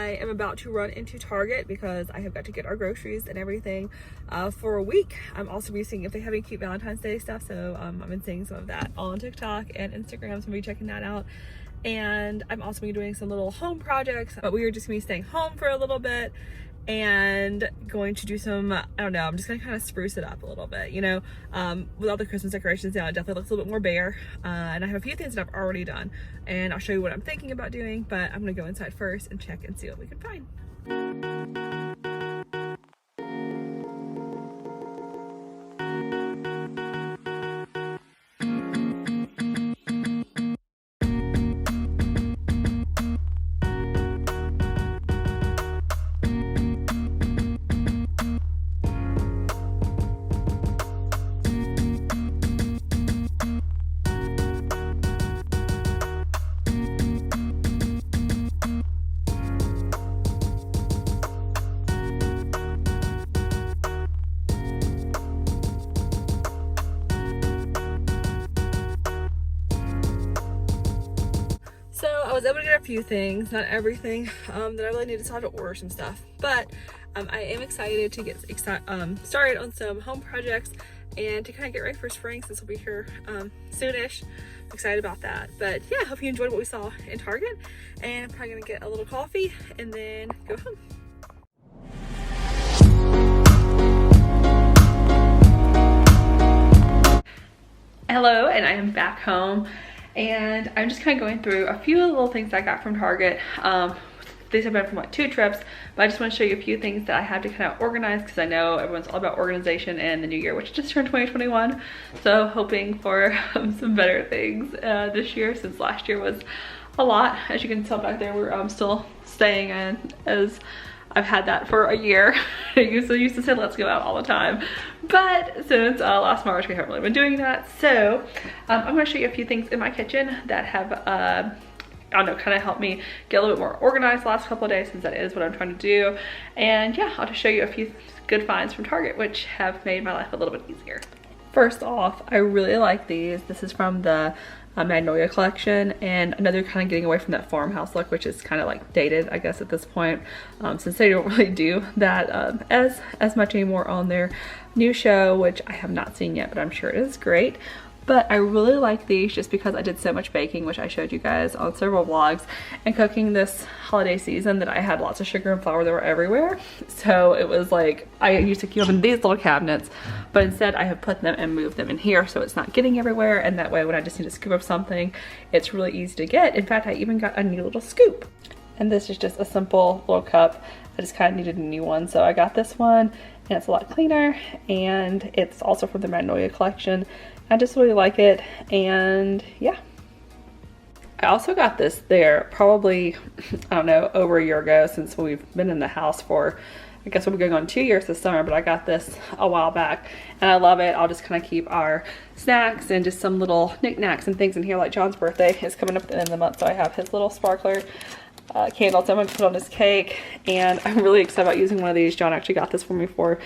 I am about to run into Target because I have got to get our groceries and everything for a week. I'm also be seeing if they have any cute Valentine's Day stuff, so I've been seeing some of that on TikTok and Instagram, so I'm gonna be checking that out. And I'm also gonna be doing some little home projects, but we are just gonna be staying home for a little bit and going to do some, I don't know, I'm just gonna kind of spruce it up a little bit, you know, with all the Christmas decorations down. It definitely looks a little bit more bare, and I have a few things that I've already done, and I'll show you what I'm thinking about doing, but I'm gonna go inside first and check and see what we can find. So I was able to get a few things, not everything, that I really needed, so I had to order some stuff. But I am excited to get started on some home projects and to kind of get ready for spring, since we'll be here soonish. I'm excited about that. But yeah, I hope you enjoyed what we saw in Target, and I'm probably gonna get a little coffee and then go home. Hello, and I am back home. And I'm just kind of going through a few little things I got from Target. These have been from like 2 trips, but I just want to show you a few things that I have to kind of organize, because I know everyone's all about organization in the new year, which just turned 2021. So hoping for some better things this year, since last year was a lot. As you can tell back there, we're still staying in, as I've had that for a year. I used to say let's go out all the time, but since last March we haven't really been doing that. So I'm going to show you a few things in my kitchen that have I don't know, kind of helped me get a little bit more organized the last couple of days, since that is what I'm trying to do. And yeah, I'll just show you a few good finds from Target, which have made my life a little bit easier. First off, I really like these. This is from the Magnolia collection, and I know they're kind of getting away from that farmhouse look, which is kind of like dated, I guess, at this point, since they don't really do that as much anymore on their new show, which I have not seen yet, but I'm sure it is great. But I really like these just because I did so much baking, which I showed you guys on several vlogs, and cooking this holiday season, that I had lots of sugar and flour that were everywhere. So it was like, I used to keep them in these little cabinets, but instead I have put them and moved them in here so it's not getting everywhere, and that way when I just need to scoop up something, it's really easy to get. In fact, I even got a new little scoop. And this is just a simple little cup. I just kind of needed a new one, so I got this one, and it's a lot cleaner, and it's also from the Magnolia collection. I just really like it, and yeah. I also got this there probably, I don't know, over a year ago, since we've been in the house for, I guess we'll be going on 2 years this summer, but I got this a while back and I love it. I'll just kind of keep our snacks and just some little knickknacks and things in here. Like John's birthday is coming up at the end of the month, so I have his little sparkler candles I'm going to put on his cake, and I'm really excited about using one of these. John actually got this for me for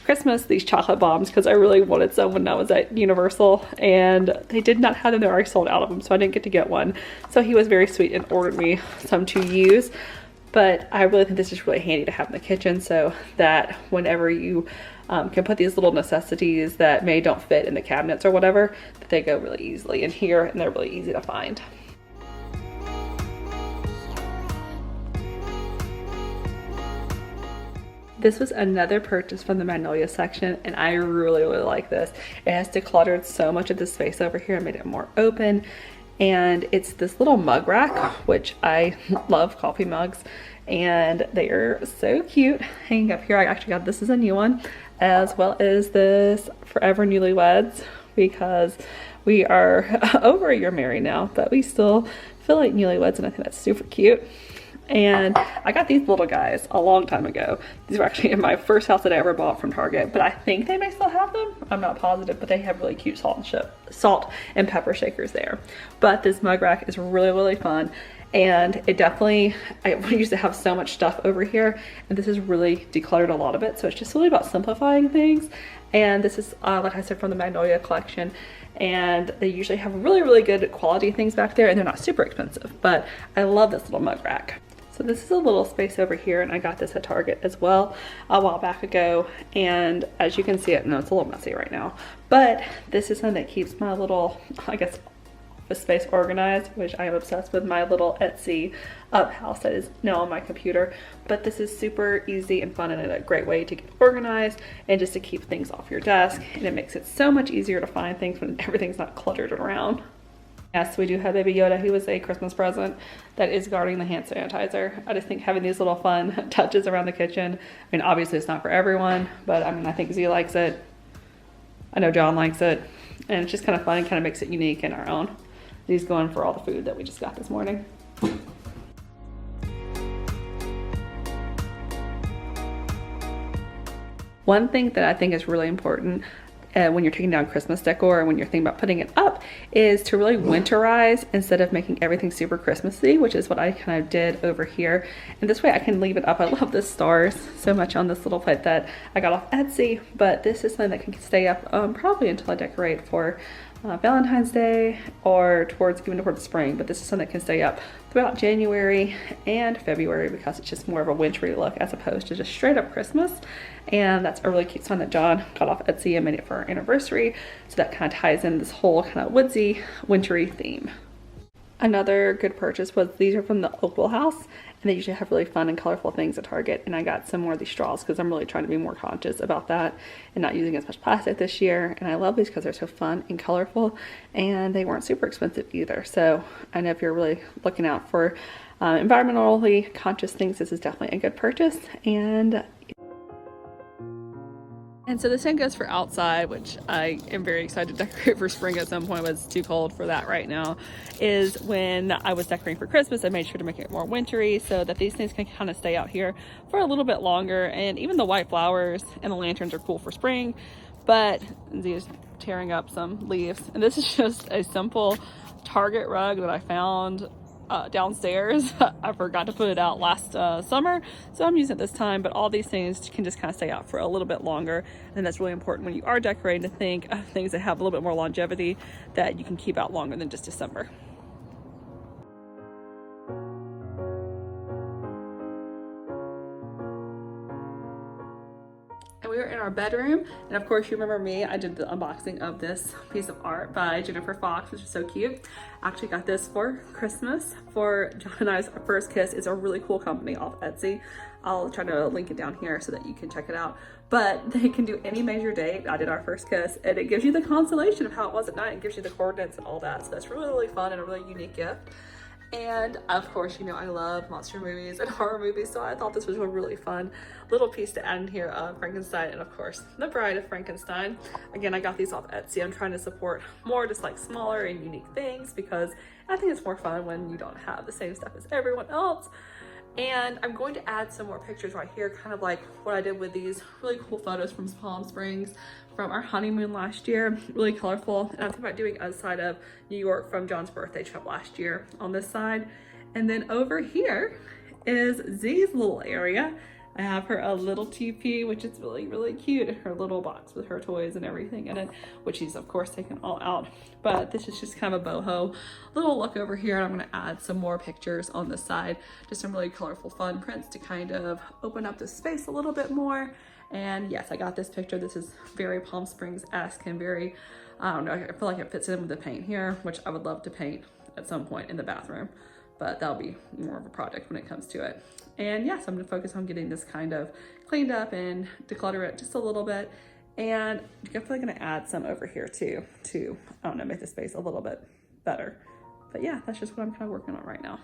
Christmas, these chocolate bombs, because I really wanted some when I was at Universal, and they did not have them. They already sold out of them, so I didn't get to get one. So he was very sweet and ordered me some to use, but I really think this is really handy to have in the kitchen, so that whenever you can put these little necessities that don't fit in the cabinets or whatever, that they go really easily in here, and they're really easy to find. This was another purchase from the Magnolia section, and I really like this. It has decluttered so much of the space over here and made it more open. And it's this little mug rack, which I love coffee mugs, and they are so cute hanging up here. I actually got this as a new one, as well as this Forever Newlyweds, because we are over a year married now, but we still feel like newlyweds, and I think that's super cute. And I got these little guys a long time ago. These were actually in my first house that I ever bought from Target, but I think they may still have them. I'm not positive, but they have really cute salt and pepper shakers there. But this mug rack is really fun, and it definitely, I used to have so much stuff over here, and this has really decluttered a lot of it. So it's just really about simplifying things. And this is, like I said, from the Magnolia collection, and they usually have really good quality things back there, and they're not super expensive, but I love this little mug rack. So this is a little space over here, and I got this at Target as well a while back ago. And as you can see, it's a little messy right now, but this is something that keeps my little, I guess, office space organized, which I am obsessed with my little Etsy up house that is now on my computer. But this is super easy and fun, and a great way to get organized and just to keep things off your desk. And it makes it so much easier to find things when everything's not cluttered around. Yes, we do have Baby Yoda. He was a Christmas present that is guarding the hand sanitizer. I just think having these little fun touches around the kitchen. I mean, obviously it's not for everyone, but I mean, I think Z likes it. I know John likes it. And it's just kind of fun and kind of makes it unique and our own. He's going for all the food that we just got this morning. One thing that I think is really important when you're taking down Christmas decor and when you're thinking about putting it up is to really winterize instead of making everything super Christmassy, which is what I kind of did over here. And this way I can leave it up. I love the stars so much on this little plate that I got off Etsy, but this is something that can stay up probably until I decorate for Valentine's Day or even towards spring. But this is something that can stay up throughout January and February because it's just more of a wintry look as opposed to just straight up Christmas. And that's a really cute one that John got off Etsy and made it for our anniversary. So that kind of ties in this whole kind of woodsy, wintry theme. Another good purchase was these are from the Opal House, and they usually have really fun and colorful things at Target. And I got some more of these straws because I'm really trying to be more conscious about that and not using as much plastic this year. And I love these because they're so fun and colorful, and they weren't super expensive either. So I know if you're really looking out for environmentally conscious things, this is definitely a good purchase. And so the same goes for outside, which I am very excited to decorate for spring at some point, but it's too cold for that right now, is when I was decorating for Christmas, I made sure to make it more wintry so that these things can kind of stay out here for a little bit longer. And even the white flowers and the lanterns are cool for spring, but these tearing up some leaves. And this is just a simple Target rug that I found downstairs. I forgot to put it out last summer, so I'm using it this time, but all these things can just kind of stay out for a little bit longer, and that's really important when you are decorating to think of things that have a little bit more longevity that you can keep out longer than just December. And we were in our bedroom, and of course you remember me, I did the unboxing of this piece of art by Jennifer Fox, which is so cute. I actually got this for Christmas for John and I's first kiss. It's a really cool company off Etsy. I'll try to link it down here so that you can check it out. But they can do any major date. I did our first kiss, and it gives you the constellation of how it was at night and gives you the coordinates and all that. So that's really, really fun and a really unique gift. And of course, you know, I love monster movies and horror movies, so I thought this was a really fun little piece to add in here of Frankenstein and of course the Bride of Frankenstein. Again, I got these off Etsy. I'm trying to support more just like smaller and unique things because I think it's more fun when you don't have the same stuff as everyone else. And I'm going to add some more pictures right here, kind of like what I did with these really cool photos from Palm Springs from our honeymoon last year. Really colorful. And I'm thinking about doing a side of New York from John's birthday trip last year on this side. And then over here is Z's little area. I have her a little teepee, which is really, really cute. Her little box with her toys and everything in it, which she's of course taken all out. But this is just kind of a boho little look over here. And I'm gonna add some more pictures on this side. Just some really colorful fun prints to kind of open up the space a little bit more. And yes, I got this picture. This is very Palm Springs-esque and very, I don't know, I feel like it fits in with the paint here, which I would love to paint at some point in the bathroom. But that'll be more of a project when it comes to it. And yes, I'm gonna focus on getting this kind of cleaned up and declutter it just a little bit. And I'm definitely gonna add some over here too, to, I don't know, make the space a little bit better. But yeah, that's just what I'm kind of working on right now.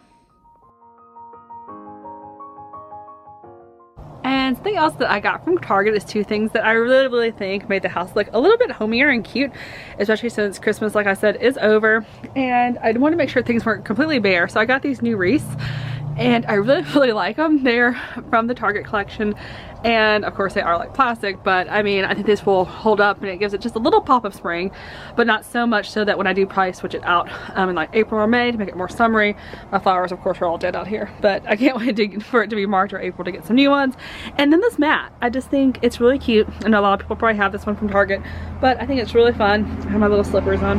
And something else that I got from Target is two things that I really, really think made the house look a little bit homier and cute, especially since Christmas, like I said, is over. And I want to make sure things weren't completely bare. So I got these new wreaths, and I really, really like them. They're from the Target collection. And of course they are like plastic, but I mean, I think this will hold up and it gives it just a little pop of spring, but not so much so that when I do probably switch it out in like April or May to make it more summery. My flowers of course are all dead out here, but I can't wait for it to be March or April to get some new ones. And then this mat, I just think it's really cute. I know a lot of people probably have this one from Target, but I think it's really fun. I have my little slippers on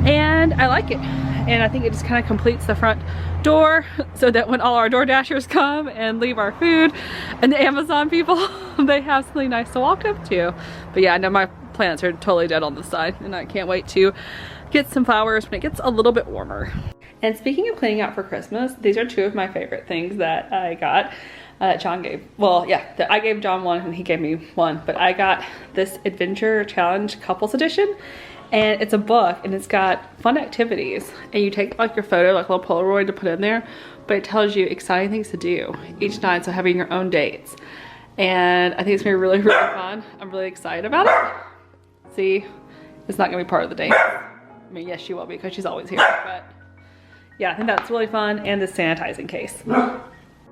and I like it. and I think it just kind of completes the front door so that when all our door dashers come and leave our food and the Amazon people, they have something nice to walk up to. But yeah, I know my plants are totally dead on this side, and I can't wait to get some flowers when it gets a little bit warmer. And speaking of cleaning out for Christmas, these are two of my favorite things that I got. John gave, well, yeah, I gave John one and he gave me one, but I got this Adventure Challenge Couples Edition, and it's a book and it's got fun activities, and you take like your photo, like a little Polaroid to put in there, but it tells you exciting things to do each night, so having your own dates. And I think it's gonna be really, really fun. I'm really excited about it. See, it's not gonna be part of the date. I mean, yes, she will be because she's always here, but yeah, I think that's really fun. And the sanitizing case.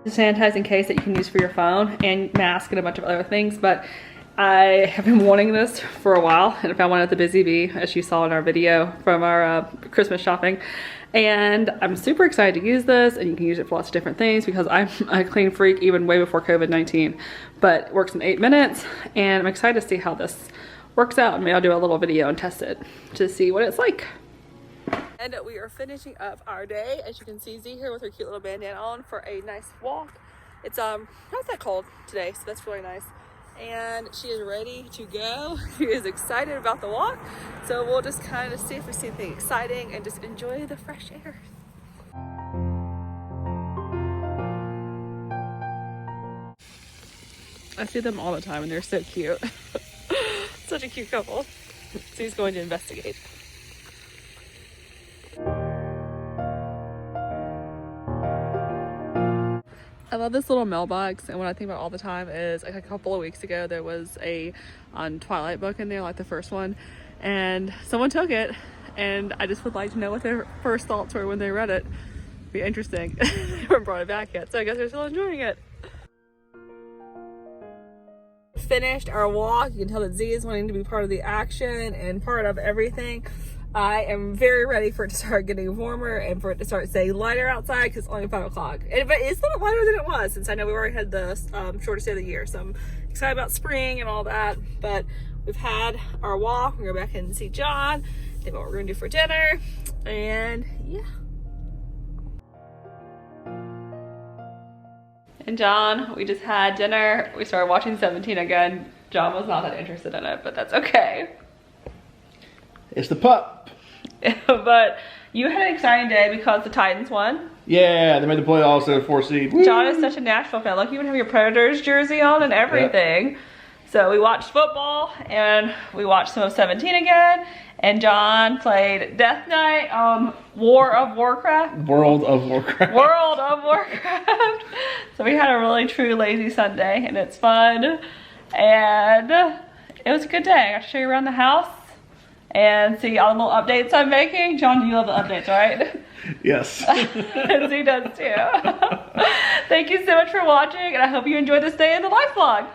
The sanitizing case that you can use for your phone and mask and a bunch of other things, but I have been wanting this for a while, and I found one at the Busy Bee, as you saw in our video from our Christmas shopping, and I'm super excited to use this. And you can use it for lots of different things because I'm a clean freak even way before COVID-19, but it works in 8 minutes, and I'm excited to see how this works out. Maybe I'll do a little video and test it to see what it's like. And we are finishing up our day. As you can see, Z here with her cute little bandana on for a nice walk. It's not that cold today, so that's really nice. And she is ready to go. She is excited about the walk. So we'll just kind of see if we see anything exciting and just enjoy the fresh air. I see them all the time and they're so cute. Such a cute couple. She's going to investigate. I love this little mailbox, and what I think about all the time is like a couple of weeks ago there was a Twilight book in there, like the first one, and someone took it, and I just would like to know what their first thoughts were when they read it. It'd be interesting. They haven't brought it back yet, so I guess they're still enjoying it. Finished our walk. You can tell that Z is wanting to be part of the action and part of everything. I am very ready for it to start getting warmer and for it to start staying lighter outside because it's only 5 o'clock. But it's a little lighter than it was, since I know we already had the shortest day of the year. So I'm excited about spring and all that. But we've had our walk. We're going to go back and see John, think what we're going to do for dinner. And yeah. And John, we just had dinner. We started watching 17 again. John was not that interested in it, but that's okay. It's the pup. But you had an exciting day because the Titans won. Yeah, they made the playoffs at a 4 seed. Woo! John is such a Nashville fan. Look, you even have your Predators jersey on and everything. Yep. So we watched football and we watched some of 17 again. And John played Death Knight, World of Warcraft. World of Warcraft. So we had a really true lazy Sunday, and it's fun. And it was a good day. I'll show you around the house and see all the little updates I'm making. John, you love the updates, right? Yes. And he does too. Thank you so much for watching, and I hope you enjoyed this day in the life vlog.